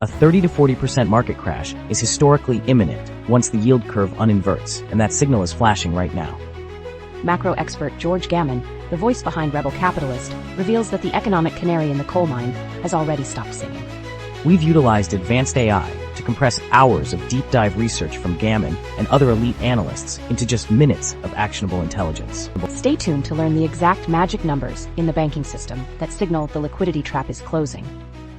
A 30 to 40% market crash is historically imminent once the yield curve uninverts, and that signal is flashing right now. Macro expert George Gammon, the voice behind Rebel Capitalist, reveals that the economic canary in the coal mine has already stopped singing. We've utilized advanced AI to compress hours of deep dive research from Gammon and other elite analysts into just minutes of actionable intelligence. Stay tuned to learn the exact magic numbers in the banking system that signal the liquidity trap is closing,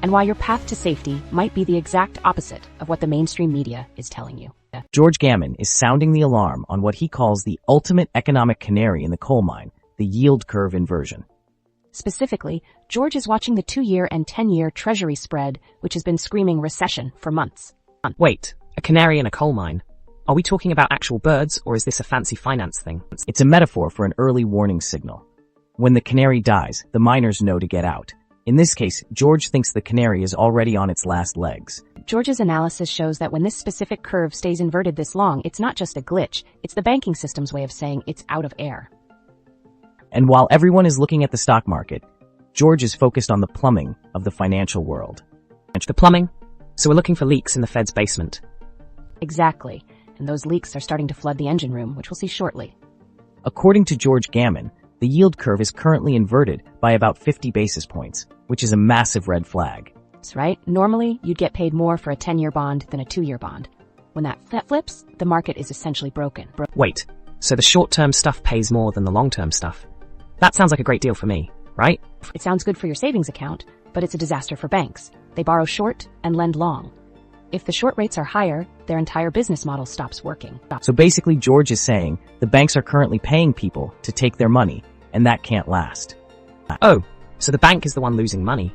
and why your path to safety might be the exact opposite of what the mainstream media is telling you. George Gammon is sounding the alarm on what he calls the ultimate economic canary in the coal mine, the yield curve inversion. Specifically, George is watching the 2-year and 10-year Treasury spread, which has been screaming recession for months. Wait, a canary in a coal mine? Are we talking about actual birds, or is this a fancy finance thing? It's a metaphor for an early warning signal. When the canary dies, the miners know to get out. In this case, George thinks the canary is already on its last legs. George's analysis shows that when this specific curve stays inverted this long, it's not just a glitch, it's the banking system's way of saying it's out of air. And while everyone is looking at the stock market, George is focused on the plumbing of the financial world. The plumbing? So we're looking for leaks in the Fed's basement. Exactly, and those leaks are starting to flood the engine room, which we'll see shortly. According to George Gammon, the yield curve is currently inverted by about 50 basis points, which is a massive red flag. That's right. Normally, you'd get paid more for a 10-year bond than a 2-year bond. When that flips, the market is essentially broken. Wait, so the short-term stuff pays more than the long-term stuff? That sounds like a great deal for me, right? It sounds good for your savings account, but it's a disaster for banks. They borrow short and lend long. If the short rates are higher, their entire business model stops working. So basically, George is saying the banks are currently paying people to take their money, and that can't last. Oh, so the bank is the one losing money.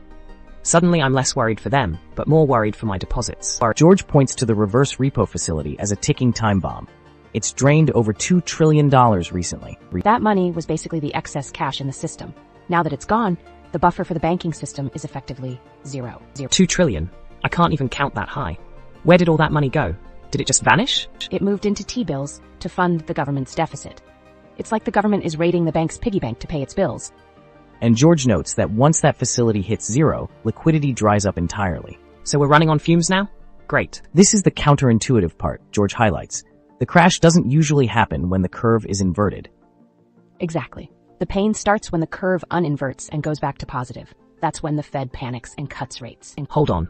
Suddenly I'm less worried for them, but more worried for my deposits. George points to the reverse repo facility as a ticking time bomb. It's drained over $2 trillion recently. That money was basically the excess cash in the system. Now that it's gone, the buffer for the banking system is effectively zero. 2 trillion? I can't even count that high. Where did all that money go? Did it just vanish? It moved into T-bills to fund the government's deficit. It's like the government is raiding the bank's piggy bank to pay its bills. And George notes that once that facility hits zero, liquidity dries up entirely. So we're running on fumes now? Great. This is the counterintuitive part, George highlights. The crash doesn't usually happen when the curve is inverted. Exactly. The pain starts when the curve uninverts and goes back to positive. That's when the Fed panics and cuts rates. Hold on.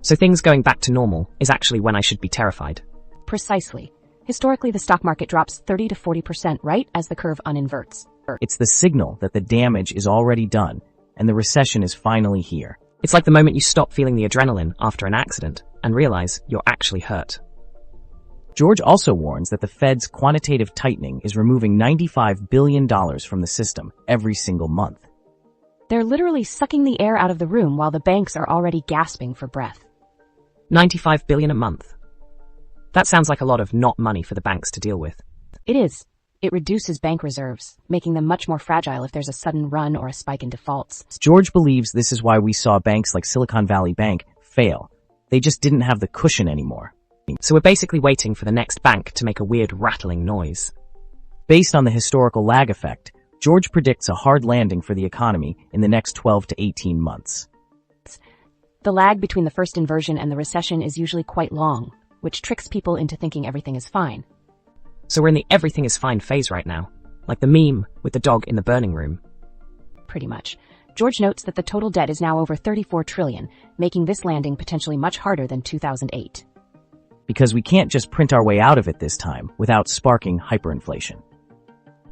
So things going back to normal is actually when I should be terrified? Precisely. Historically, the stock market drops 30 to 40% right as the curve uninverts. It's the signal that the damage is already done and the recession is finally here. It's like the moment you stop feeling the adrenaline after an accident and realize you're actually hurt. George also warns that the Fed's quantitative tightening is removing $95 billion from the system every single month. They're literally sucking the air out of the room while the banks are already gasping for breath. 95 billion a month. That sounds like a lot of not money for the banks to deal with. It is. It reduces bank reserves, making them much more fragile if there's a sudden run or a spike in defaults. George believes this is why we saw banks like Silicon Valley Bank fail. They just didn't have the cushion anymore. So we're basically waiting for the next bank to make a weird rattling noise. Based on the historical lag effect, George predicts a hard landing for the economy in the next 12 to 18 months. The lag between the first inversion and the recession is usually quite long, which tricks people into thinking everything is fine. So we're in the everything is fine phase right now, like the meme with the dog in the burning room. Pretty much. George notes that the total debt is now over 34 trillion, making this landing potentially much harder than 2008. Because we can't just print our way out of it this time without sparking hyperinflation.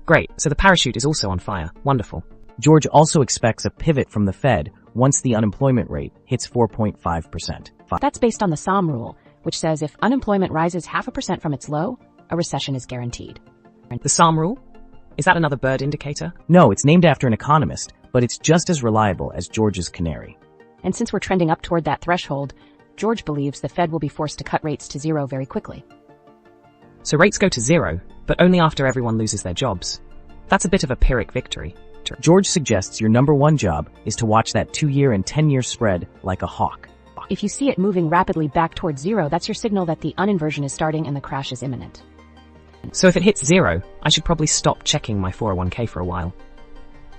Great, so the parachute is also on fire. Wonderful. George also expects a pivot from the Fed once the unemployment rate hits 4.5%. That's based on the Mome rule, which says if unemployment rises 0.5% from its low, a recession is guaranteed. The Mome rule? Is that another bird indicator? No, it's named after an economist, but it's just as reliable as George's canary. And since we're trending up toward that threshold, George believes the Fed will be forced to cut rates to zero very quickly. So rates go to zero, but only after everyone loses their jobs. That's a bit of a Pyrrhic victory. George suggests your number one job is to watch that 2-year and 10-year spread like a hawk. If you see it moving rapidly back towards zero, that's your signal that the uninversion is starting and the crash is imminent. So if it hits zero, I should probably stop checking my 401k for a while.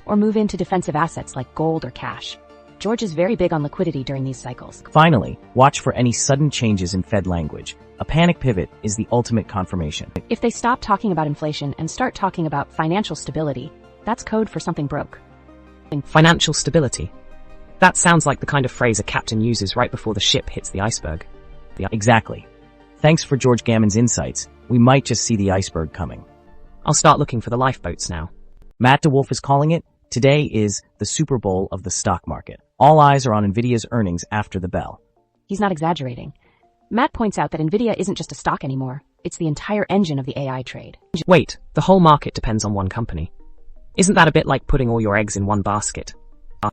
Or move into defensive assets like gold or cash. George is very big on liquidity during these cycles. Finally, watch for any sudden changes in Fed language. A panic pivot is the ultimate confirmation. If they stop talking about inflation and start talking about financial stability, that's code for something broke. Financial stability. That sounds like the kind of phrase a captain uses right before the ship hits the iceberg. Exactly. Thanks for George Gammon's insights. We might just see the iceberg coming. I'll start looking for the lifeboats now. Matt deWolf is calling it. Today is the Super Bowl of the stock market. All eyes are on Nvidia's earnings after the bell. He's not exaggerating. Matt points out that Nvidia isn't just a stock anymore. It's the entire engine of the AI trade. Wait, the whole market depends on one company. Isn't that a bit like putting all your eggs in one basket?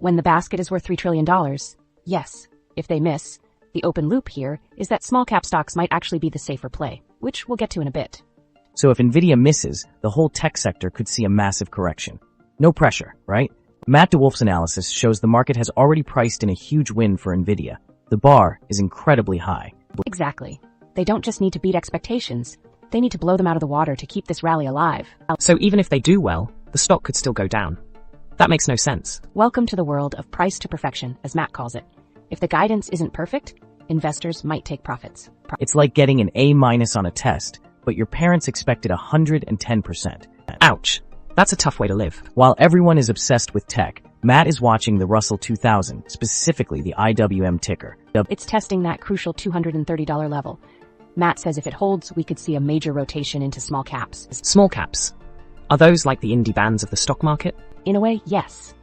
When the basket is worth $3 trillion, yes. If they miss, the open loop here is that small cap stocks might actually be the safer play, which we'll get to in a bit. So if Nvidia misses, the whole tech sector could see a massive correction. No pressure, right? Matt deWolf's analysis shows the market has already priced in a huge win for Nvidia. The bar is incredibly high. Exactly. They don't just need to beat expectations. They need to blow them out of the water to keep this rally alive. So even if they do well, the stock could still go down. That makes no sense. Welcome to the world of price to perfection, as Matt calls it. If the guidance isn't perfect, investors might take profits. It's like getting an A- on a test, but your parents expected 110%. Ouch. That's a tough way to live. While everyone is obsessed with tech, Matt is watching the Russell 2000, specifically the IWM ticker. It's testing that crucial $230 level. Matt says if it holds, we could see a major rotation into small caps. Small caps. Are those like the indie bands of the stock market? In a way, yes.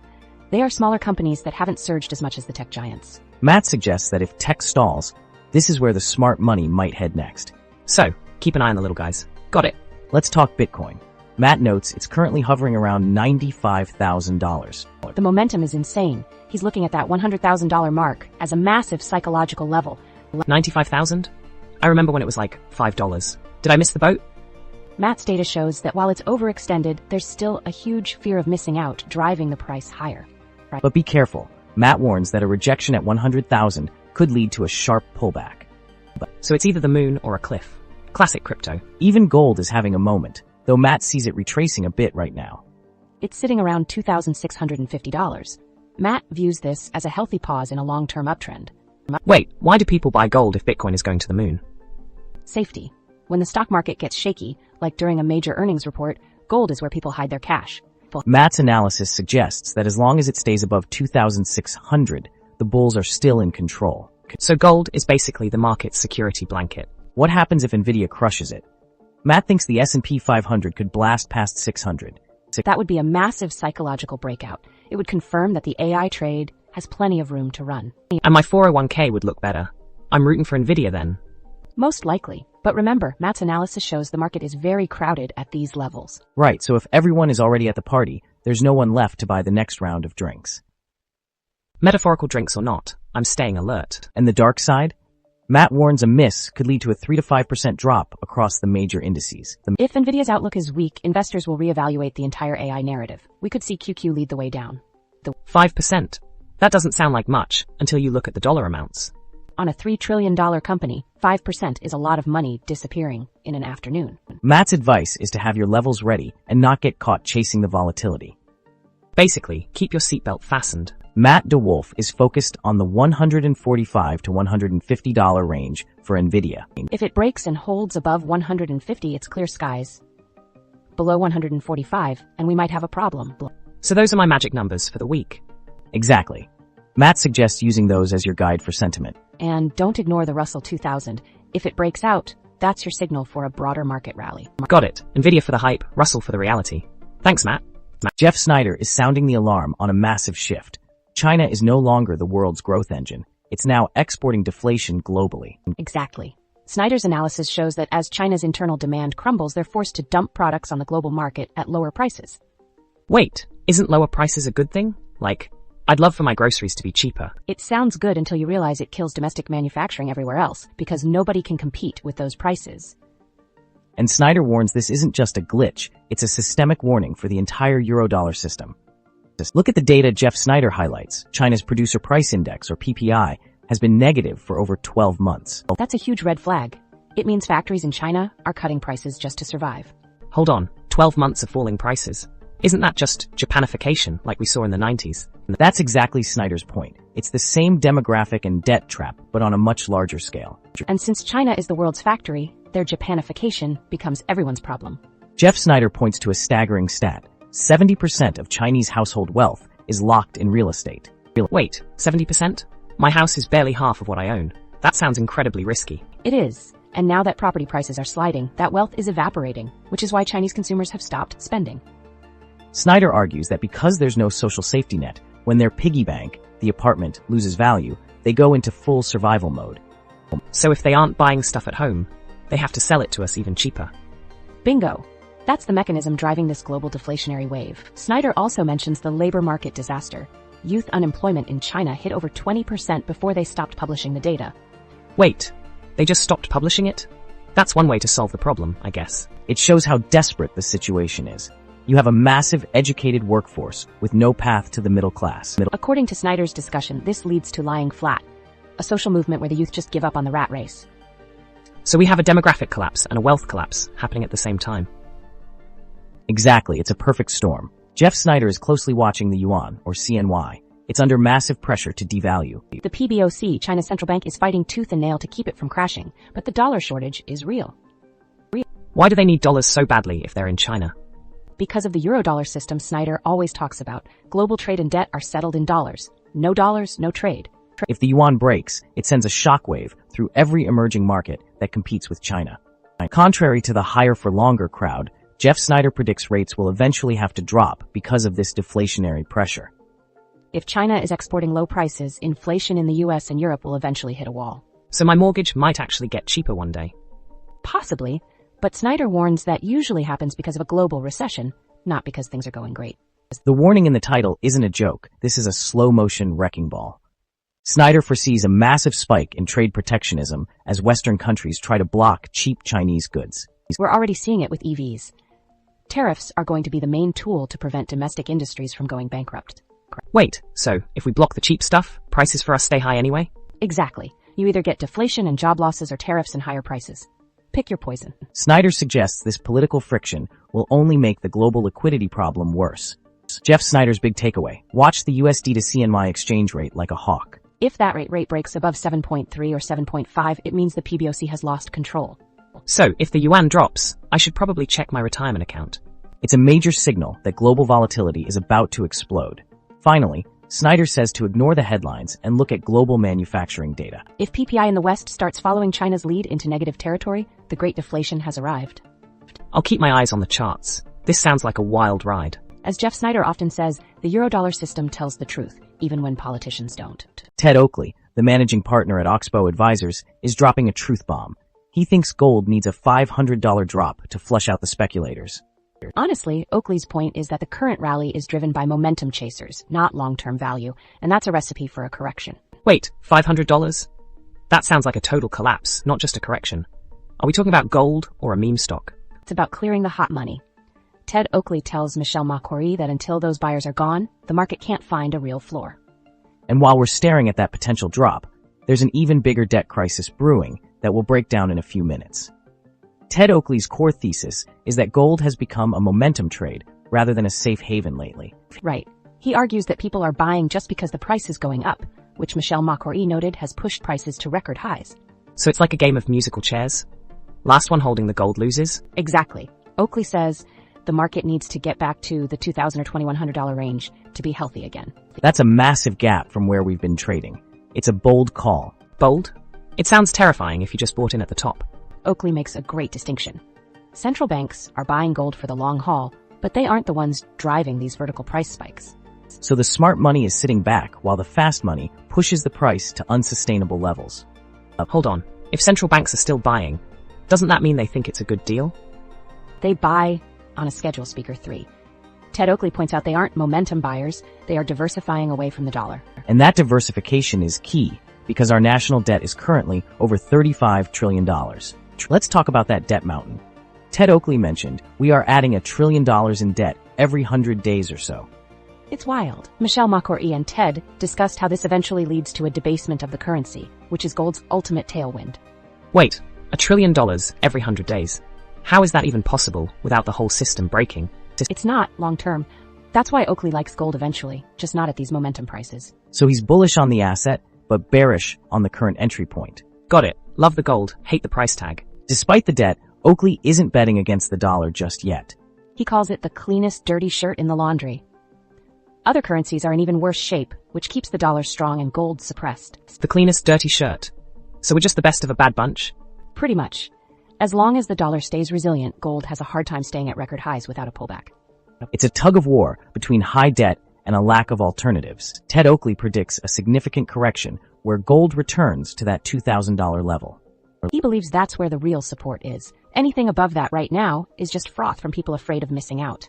They are smaller companies that haven't surged as much as the tech giants. Matt suggests that if tech stalls, this is where the smart money might head next. So, keep an eye on the little guys. Got it. Let's talk Bitcoin. Matt notes it's currently hovering around $95,000. The momentum is insane. He's looking at that $100,000 mark as a massive psychological level. 95,000? I remember when it was like $5. Did I miss the boat? Matt's data shows that while it's overextended, there's still a huge fear of missing out, driving the price higher. But be careful. Matt warns that a rejection at 100,000 could lead to a sharp pullback. So it's either the moon or a cliff. Classic crypto. Even gold is having a moment, though Matt sees it retracing a bit right now. It's sitting around $2,650. Matt views this as a healthy pause in a long-term uptrend. Wait, why do people buy gold if Bitcoin is going to the moon? Safety. When the stock market gets shaky, like during a major earnings report, gold is where people hide their cash. Matt's analysis suggests that as long as it stays above 2,600, the bulls are still in control. So gold is basically the market's security blanket. What happens if Nvidia crushes it? Matt thinks the S&P 500 could blast past 600. That would be a massive psychological breakout. It would confirm that the AI trade has plenty of room to run. And my 401k would look better. I'm rooting for Nvidia then. Most likely. But remember, Matt's analysis shows the market is very crowded at these levels. Right, so if everyone is already at the party, there's no one left to buy the next round of drinks. Metaphorical drinks or not, I'm staying alert. And the dark side? Matt warns a miss could lead to a 3 to 5% drop across the major indices. If Nvidia's outlook is weak, investors will reevaluate the entire AI narrative. We could see QQ lead the way down. 5%? That doesn't sound like much until you look at the dollar amounts. On a $3 trillion company, 5% is a lot of money disappearing in an afternoon. Matt's advice is to have your levels ready and not get caught chasing the volatility. Basically, keep your seatbelt fastened. Matt deWolf is focused on the $145 to $150 range for Nvidia. If it breaks and holds above 150, it's clear skies. Below 145, and we might have a problem. So those are my magic numbers for the week. Exactly. Matt suggests using those as your guide for sentiment. And don't ignore the Russell 2000. If it breaks out, that's your signal for a broader market rally. Got it. Nvidia for the hype, Russell for the reality. Thanks, Matt. Jeff Snider is sounding the alarm on a massive shift. China is no longer the world's growth engine. It's now exporting deflation globally. Exactly. Snider's analysis shows that as China's internal demand crumbles, they're forced to dump products on the global market at lower prices. Wait, isn't lower prices a good thing? Like, I'd love for my groceries to be cheaper. It sounds good until you realize it kills domestic manufacturing everywhere else, because nobody can compete with those prices. And Snider warns this isn't just a glitch, it's a systemic warning for the entire Eurodollar system. Look at the data Jeff Snider highlights. China's Producer Price Index, or PPI, has been negative for over 12 months. That's a huge red flag. It means factories in China are cutting prices just to survive. Hold on, 12 months of falling prices. Isn't that just Japanification like we saw in the 90s? That's exactly Snider's point. It's the same demographic and debt trap, but on a much larger scale. And since China is the world's factory, their Japanification becomes everyone's problem. Jeff Snider points to a staggering stat. 70% of Chinese household wealth is locked in real estate. Wait, 70%? My house is barely half of what I own. That sounds incredibly risky. It is. And now that property prices are sliding, that wealth is evaporating, which is why Chinese consumers have stopped spending. Snider argues that because there's no social safety net, when their piggy bank, the apartment, loses value, they go into full survival mode. So if they aren't buying stuff at home, they have to sell it to us even cheaper. Bingo! That's the mechanism driving this global deflationary wave. Snider also mentions the labor market disaster. Youth unemployment in China hit over 20% before they stopped publishing the data. Wait, they just stopped publishing it? That's one way to solve the problem, I guess. It shows how desperate the situation is. You have a massive educated workforce with no path to the middle class. According to Snider's discussion, this leads to lying flat, a social movement where the youth just give up on the rat race. So we have a demographic collapse and a wealth collapse happening at the same time. Exactly, it's a perfect storm. Jeff Snider is closely watching the yuan, or CNY. It's under massive pressure to devalue. The PBOC, China's central bank, is fighting tooth and nail to keep it from crashing, but the dollar shortage is real. Why do they need dollars so badly if they're in China? Because of the Eurodollar system Snider always talks about, global trade and debt are settled in dollars. No dollars, no trade. If the yuan breaks, it sends a shockwave through every emerging market that competes with China. Contrary to the higher for longer crowd, Jeff Snider predicts rates will eventually have to drop because of this deflationary pressure. If China is exporting low prices, inflation in the US and Europe will eventually hit a wall. So my mortgage might actually get cheaper one day. Possibly, but Snider warns that usually happens because of a global recession, not because things are going great. The warning in the title isn't a joke. This is a slow-motion wrecking ball. Snider foresees a massive spike in trade protectionism as Western countries try to block cheap Chinese goods. We're already seeing it with EVs. Tariffs are going to be the main tool to prevent domestic industries from going bankrupt. Wait, so if we block the cheap stuff, prices for us stay high anyway? Exactly. You either get deflation and job losses or tariffs and higher prices. Pick your poison. Snider suggests this political friction will only make the global liquidity problem worse. Jeff Snider's big takeaway: watch the USD to CNY exchange rate like a hawk. If that rate breaks above 7.3 or 7.5, it means the PBOC has lost control. So, if the yuan drops, I should probably check my retirement account. It's a major signal that global volatility is about to explode. Finally, Snider says to ignore the headlines and look at global manufacturing data. If PPI in the West starts following China's lead into negative territory, the Great Deflation has arrived. I'll keep my eyes on the charts. This sounds like a wild ride. As Jeff Snider often says, the Eurodollar system tells the truth, even when politicians don't. Ted Oakley, the managing partner at Oxbow Advisors, is dropping a truth bomb. He thinks gold needs a $500 drop to flush out the speculators. Honestly, Oakley's point is that the current rally is driven by momentum chasers, not long-term value, and that's a recipe for a correction. Wait, $500? That sounds like a total collapse, not just a correction. Are we talking about gold or a meme stock? It's about clearing the hot money. Ted Oakley tells Michelle McElroy that until those buyers are gone, the market can't find a real floor. And while we're staring at that potential drop, there's an even bigger debt crisis brewing that we'll break down in a few minutes. Ted Oakley's core thesis is that gold has become a momentum trade rather than a safe haven lately. Right. He argues that people are buying just because the price is going up, which Michelle McElroy noted has pushed prices to record highs. So it's like a game of musical chairs? Last one holding the gold loses? Exactly. Oakley says the market needs to get back to the $2,000 or $2,100 range to be healthy again. That's a massive gap from where we've been trading. It's a bold call. Bold? It sounds terrifying if you just bought in at the top. Oakley makes a great distinction. Central banks are buying gold for the long haul, but they aren't the ones driving these vertical price spikes. So the smart money is sitting back while the fast money pushes the price to unsustainable levels. Hold on. If central banks are still buying, doesn't that mean they think it's a good deal? They buy on a schedule, Speaker 3. Ted Oakley points out they aren't momentum buyers, they are diversifying away from the dollar. And that diversification is key because our national debt is currently over $35 trillion. Let's talk about that debt mountain. Ted Oakley mentioned we are adding $1 trillion in debt every 100 days or so. It's wild. Michelle McElroy and Ted discussed how this eventually leads to a debasement of the currency, which is gold's ultimate tailwind. Wait, $1 trillion every 100 days? How is that even possible without the whole system breaking? It's not long-term. That's why Oakley likes gold eventually, just not at these momentum prices. So he's bullish on the asset, but bearish on the current entry point. Got it. Love the gold, hate the price tag. Despite the debt, Oakley isn't betting against the dollar just yet. He calls it the cleanest dirty shirt in the laundry. Other currencies are in even worse shape, which keeps the dollar strong and gold suppressed. The cleanest dirty shirt. So we're just the best of a bad bunch? Pretty much. As long as the dollar stays resilient, gold has a hard time staying at record highs without a pullback. It's a tug of war between high debt and a lack of alternatives. Ted Oakley predicts a significant correction where gold returns to that $2,000 level. He believes that's where the real support is. Anything above that right now is just froth from people afraid of missing out.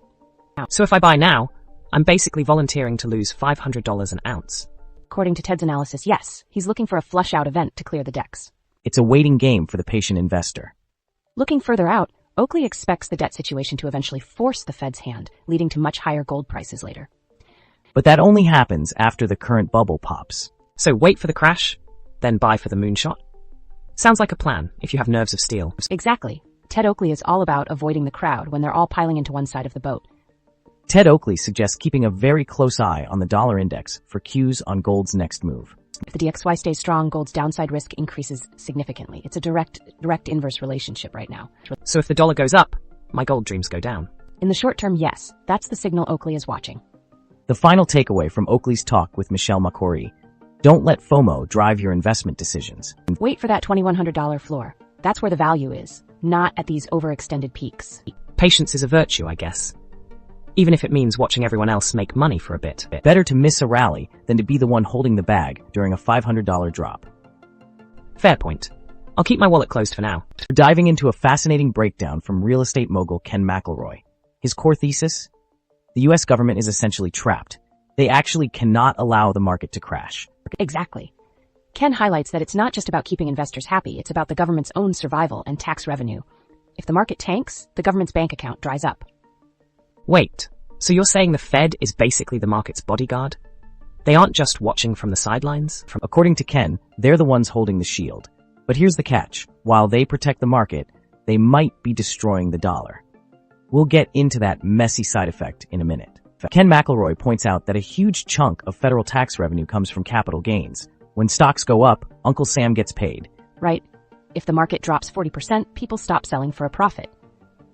So if I buy now, I'm basically volunteering to lose $500 an ounce. According to Ted's analysis, yes, he's looking for a flush-out event to clear the decks. It's a waiting game for the patient investor. Looking further out, Oakley expects the debt situation to eventually force the Fed's hand, leading to much higher gold prices later. But that only happens after the current bubble pops. So wait for the crash, then buy for the moonshot? Sounds like a plan, if you have nerves of steel. Exactly. Ted Oakley is all about avoiding the crowd when they're all piling into one side of the boat. Ted Oakley suggests keeping a very close eye on the dollar index for cues on gold's next move. If the DXY stays strong, gold's downside risk increases significantly. It's a direct inverse relationship right now. So if the dollar goes up, my gold dreams go down. In the short term, yes, that's the signal Oakley is watching. The final takeaway from Oakley's talk with McElroy: don't let FOMO drive your investment decisions. Wait for that $2,100 floor. That's where the value is, not at these overextended peaks. Patience is a virtue, I guess. Even if it means watching everyone else make money for a bit. Better to miss a rally than to be the one holding the bag during a $500 drop. Fair point. I'll keep my wallet closed for now. We're diving into a fascinating breakdown from real estate mogul Ken McElroy. His core thesis? The US government is essentially trapped. They actually cannot allow the market to crash. Exactly. Ken highlights that it's not just about keeping investors happy, it's about the government's own survival and tax revenue. If the market tanks, the government's bank account dries up. Wait, so you're saying the Fed is basically the market's bodyguard? They aren't just watching from the sidelines? According to Ken, they're the ones holding the shield. But here's the catch. While they protect the market, they might be destroying the dollar. We'll get into that messy side effect in a minute. Ken McElroy points out that a huge chunk of federal tax revenue comes from capital gains. When stocks go up, Uncle Sam gets paid. Right. If the market drops 40%, people stop selling for a profit.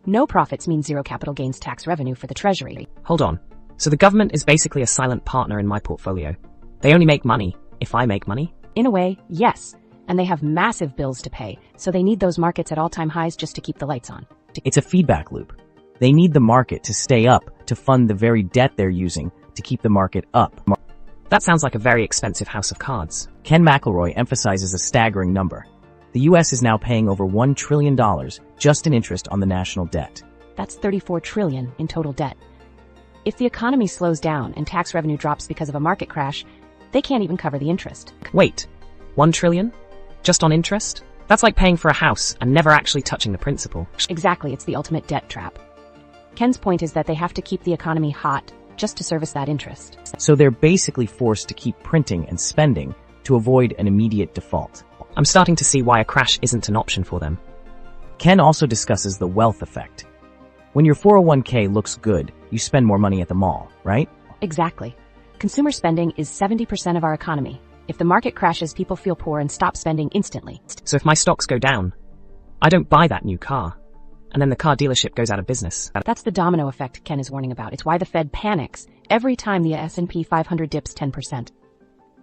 No profits mean zero capital gains tax revenue for the Treasury. Hold on. So the government is basically a silent partner in my portfolio. They only make money if I make money? In a way, yes. And they have massive bills to pay, so they need those markets at all-time highs just to keep the lights on. It's a feedback loop. They need the market to stay up to fund the very debt they're using to keep the market up. That sounds like a very expensive house of cards. Ken McElroy emphasizes a staggering number. The US is now paying over $1 trillion just in interest on the national debt. That's $34 trillion in total debt. If the economy slows down and tax revenue drops because of a market crash, they can't even cover the interest. Wait, $1 trillion? Just on interest? That's like paying for a house and never actually touching the principal. Exactly, it's the ultimate debt trap. Ken's point is that they have to keep the economy hot just to service that interest. So they're basically forced to keep printing and spending to avoid an immediate default. I'm starting to see why a crash isn't an option for them. Ken also discusses the wealth effect. When your 401k looks good, you spend more money at the mall, right? Exactly. Consumer spending is 70% of our economy. If the market crashes, people feel poor and stop spending instantly. So if my stocks go down, I don't buy that new car, and then the car dealership goes out of business. That's the domino effect Ken is warning about. It's why the Fed panics every time the S&P 500 dips 10%.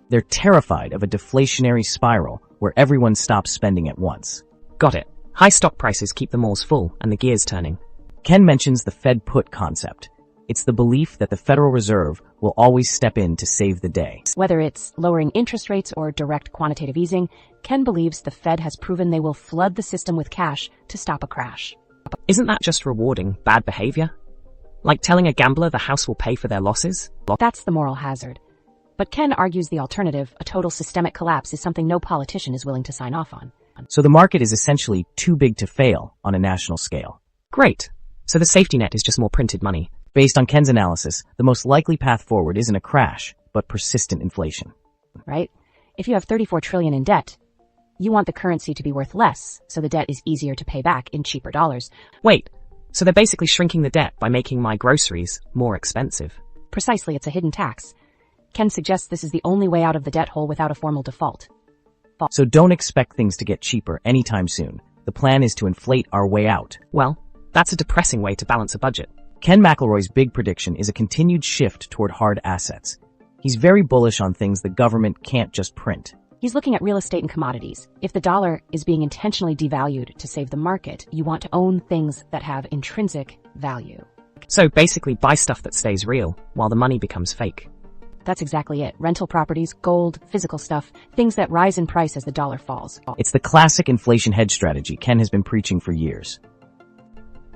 They're terrified of a deflationary spiral where everyone stops spending at once. Got it. High stock prices keep the malls full and the gears turning. Ken mentions the Fed put concept. It's the belief that the Federal Reserve will always step in to save the day. Whether it's lowering interest rates or direct quantitative easing, Ken believes the Fed has proven they will flood the system with cash to stop a crash. Isn't that just rewarding bad behavior? Like telling a gambler the house will pay for their losses? That's the moral hazard. But Ken argues the alternative, a total systemic collapse, is something no politician is willing to sign off on. So the market is essentially too big to fail on a national scale. Great. So the safety net is just more printed money. Based on Ken's analysis, the most likely path forward isn't a crash, but persistent inflation. Right? If you have $34 trillion in debt, you want the currency to be worth less, so the debt is easier to pay back in cheaper dollars. Wait, so they're basically shrinking the debt by making my groceries more expensive. Precisely, it's a hidden tax. Ken suggests this is the only way out of the debt hole without a formal default. So don't expect things to get cheaper anytime soon. The plan is to inflate our way out. Well, that's a depressing way to balance a budget. Ken McElroy's big prediction is a continued shift toward hard assets. He's very bullish on things the government can't just print. He's looking at real estate and commodities. If the dollar is being intentionally devalued to save the market, you want to own things that have intrinsic value. So basically buy stuff that stays real, while the money becomes fake. That's exactly it. Rental properties, gold, physical stuff, things that rise in price as the dollar falls. It's the classic inflation hedge strategy Ken has been preaching for years.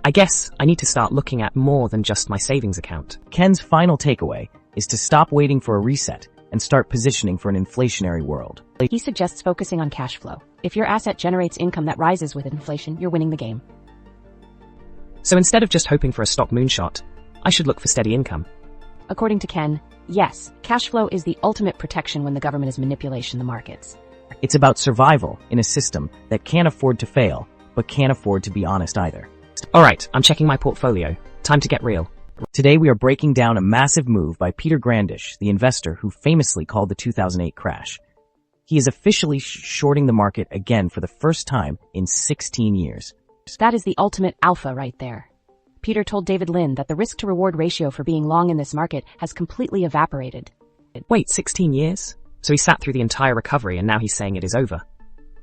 I guess I need to start looking at more than just my savings account. Ken's final takeaway is to stop waiting for a reset and start positioning for an inflationary world. He suggests focusing on cash flow. If your asset generates income that rises with inflation, you're winning the game. So instead of just hoping for a stock moonshot, I should look for steady income. According to Ken, yes, cash flow is the ultimate protection when the government is manipulating the markets. It's about survival in a system that can't afford to fail, but can't afford to be honest either. Alright, I'm checking my portfolio. Time to get real. Today we are breaking down a massive move by Peter Grandich, the investor who famously called the 2008 crash. He is officially shorting the market again for the first time in 16 years. That is the ultimate alpha right there. Peter told David Lynn that the risk-to-reward ratio for being long in this market has completely evaporated. Wait, 16 years? So he sat through the entire recovery and now he's saying it is over.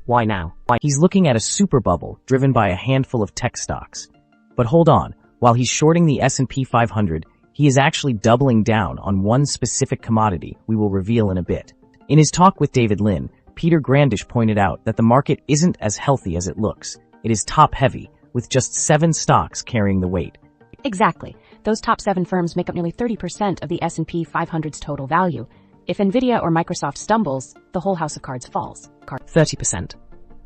Why now? He's looking at a super bubble driven by a handful of tech stocks. But hold on, while he's shorting the S&P 500, he is actually doubling down on one specific commodity we will reveal in a bit. In his talk with David Lynn, Peter Grandich pointed out that the market isn't as healthy as it looks. It is top-heavy, with just 7 stocks carrying the weight. Exactly. Those top 7 firms make up nearly 30% of the S&P 500's total value. If Nvidia or Microsoft stumbles, the whole house of cards falls. 30%.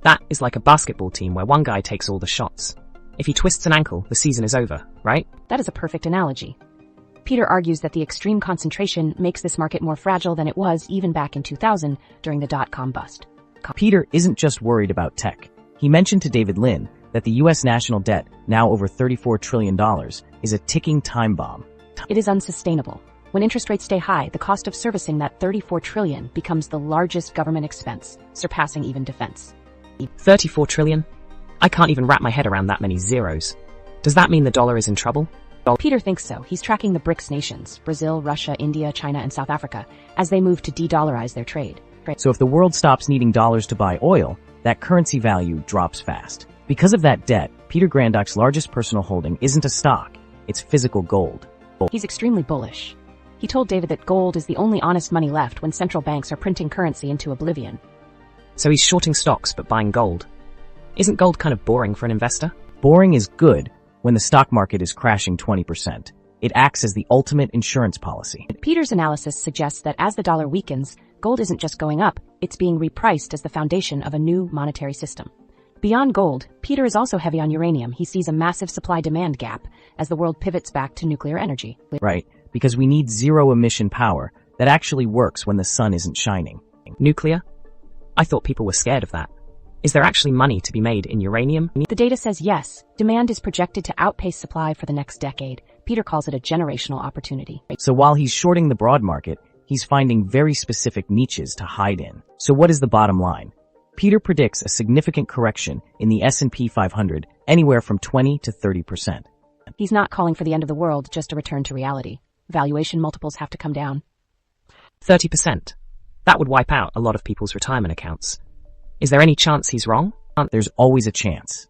That is like a basketball team where one guy takes all the shots. If he twists an ankle, the season is over, right? That is a perfect analogy. Peter argues that the extreme concentration makes this market more fragile than it was even back in 2000 during the dot-com bust. Peter isn't just worried about tech. He mentioned to David Lynn that the U.S. national debt, now over $34 trillion, is a ticking time bomb. It is unsustainable. When interest rates stay high, the cost of servicing that $34 trillion becomes the largest government expense, surpassing even defense. 34 trillion? I can't even wrap my head around that many zeros. Does that mean the dollar is in trouble? Peter thinks so. He's tracking the BRICS nations, Brazil, Russia, India, China, and South Africa, as they move to de-dollarize their trade. So if the world stops needing dollars to buy oil, that currency value drops fast. Because of that debt, Peter Grandich's largest personal holding isn't a stock, it's physical gold. He's extremely bullish. He told David that gold is the only honest money left when central banks are printing currency into oblivion. So he's shorting stocks but buying gold. Isn't gold kind of boring for an investor? Boring is good when the stock market is crashing 20%. It acts as the ultimate insurance policy. Peter's analysis suggests that as the dollar weakens, gold isn't just going up, it's being repriced as the foundation of a new monetary system. Beyond gold, Peter is also heavy on uranium. He sees a massive supply-demand gap as the world pivots back to nuclear energy. Right, because we need zero-emission power that actually works when the sun isn't shining. Nuclear? I thought people were scared of that. Is there actually money to be made in uranium? The data says yes. Demand is projected to outpace supply for the next decade. Peter calls it a generational opportunity. So while he's shorting the broad market, he's finding very specific niches to hide in. So what is the bottom line? Peter predicts a significant correction in the S&P 500, anywhere from 20 to 30%. He's not calling for the end of the world, just a return to reality. Valuation multiples have to come down. 30%. That would wipe out a lot of people's retirement accounts. Is there any chance he's wrong? There's always a chance.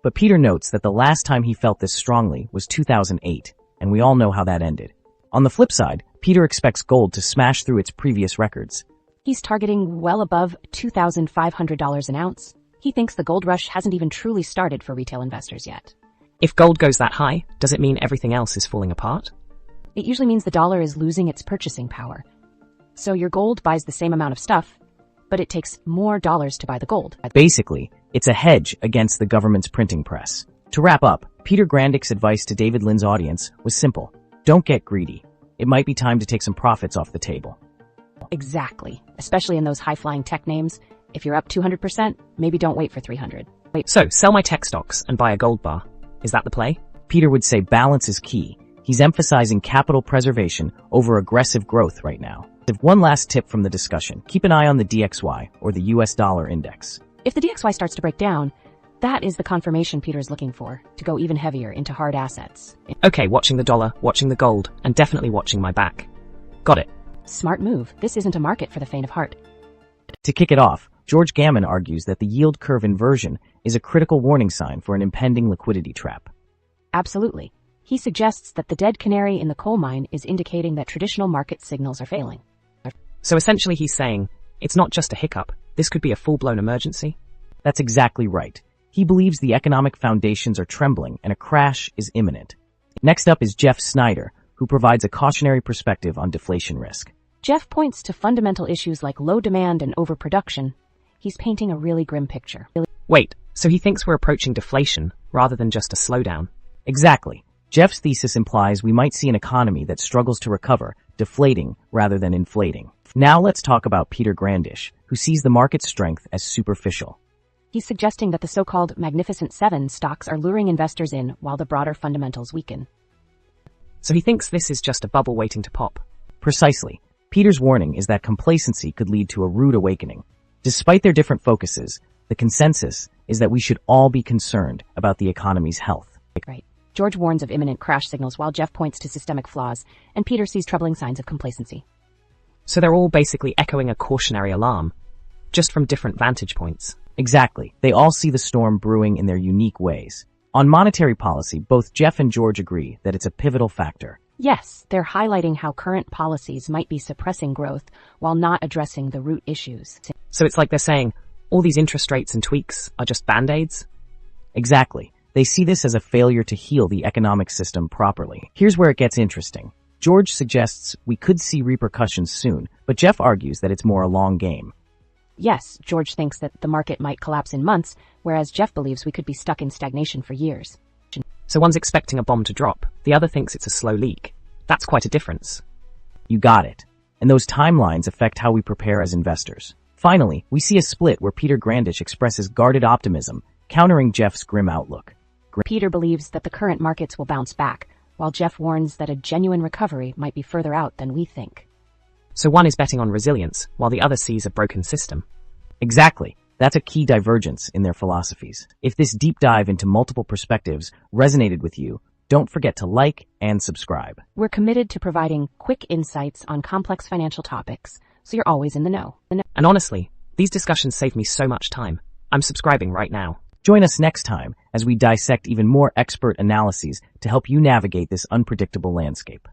But Peter notes that the last time he felt this strongly was 2008, and we all know how that ended. On the flip side, Peter expects gold to smash through its previous records. He's targeting well above $2,500 an ounce. He thinks the gold rush hasn't even truly started for retail investors yet. If gold goes that high, does it mean everything else is falling apart? It usually means the dollar is losing its purchasing power. So your gold buys the same amount of stuff, but it takes more dollars to buy the gold. Basically, it's a hedge against the government's printing press. To wrap up, Peter Grandich's advice to David Lynn's audience was simple. Don't get greedy. It might be time to take some profits off the table. Exactly. Especially in those high-flying tech names. If you're up 200%, maybe don't wait for 300. So, sell my tech stocks and buy a gold bar. Is that the play? Peter would say balance is key. He's emphasizing capital preservation over aggressive growth right now. One last tip from the discussion. Keep an eye on the DXY, or the US dollar index. If the DXY starts to break down, that is the confirmation Peter's looking for, to go even heavier into hard assets. Okay, watching the dollar, watching the gold, and definitely watching my back. Got it. Smart move. This isn't a market for the faint of heart. To kick it off, George Gammon argues that the yield curve inversion is a critical warning sign for an impending liquidity trap. Absolutely. He suggests that the dead canary in the coal mine is indicating that traditional market signals are failing. So essentially he's saying, it's not just a hiccup, this could be a full-blown emergency? That's exactly right. He believes the economic foundations are trembling and a crash is imminent. Next up is Jeff Snider, who provides a cautionary perspective on deflation risk. Jeff points to fundamental issues like low demand and overproduction. He's painting a really grim picture. Wait, so he thinks we're approaching deflation rather than just a slowdown? Exactly. Jeff's thesis implies we might see an economy that struggles to recover, deflating rather than inflating. Now let's talk about Peter Grandich, who sees the market's strength as superficial. He's suggesting that the so-called Magnificent Seven stocks are luring investors in while the broader fundamentals weaken. So he thinks this is just a bubble waiting to pop? Precisely. Peter's warning is that complacency could lead to a rude awakening. Despite their different focuses, the consensus is that we should all be concerned about the economy's health. Right. George warns of imminent crash signals while Jeff points to systemic flaws, and Peter sees troubling signs of complacency. So they're all basically echoing a cautionary alarm, just from different vantage points. Exactly. They all see the storm brewing in their unique ways. On monetary policy, both Jeff and George agree that it's a pivotal factor. Yes, they're highlighting how current policies might be suppressing growth while not addressing the root issues. So it's like they're saying, all these interest rates and tweaks are just band-aids? Exactly. They see this as a failure to heal the economic system properly. Here's where it gets interesting. George suggests we could see repercussions soon, but Jeff argues that it's more a long game. Yes, George thinks that the market might collapse in months, whereas Jeff believes we could be stuck in stagnation for years. So one's expecting a bomb to drop, the other thinks it's a slow leak. That's quite a difference. You got it. And those timelines affect how we prepare as investors. Finally, we see a split where Peter Grandich expresses guarded optimism, countering Jeff's grim outlook. Peter believes that the current markets will bounce back, while Jeff warns that a genuine recovery might be further out than we think. So one is betting on resilience, while the other sees a broken system. Exactly. That's a key divergence in their philosophies. If this deep dive into multiple perspectives resonated with you, don't forget to like and subscribe. We're committed to providing quick insights on complex financial topics, so you're always in the know. And honestly, these discussions save me so much time. I'm subscribing right now. Join us next time as we dissect even more expert analyses to help you navigate this unpredictable landscape.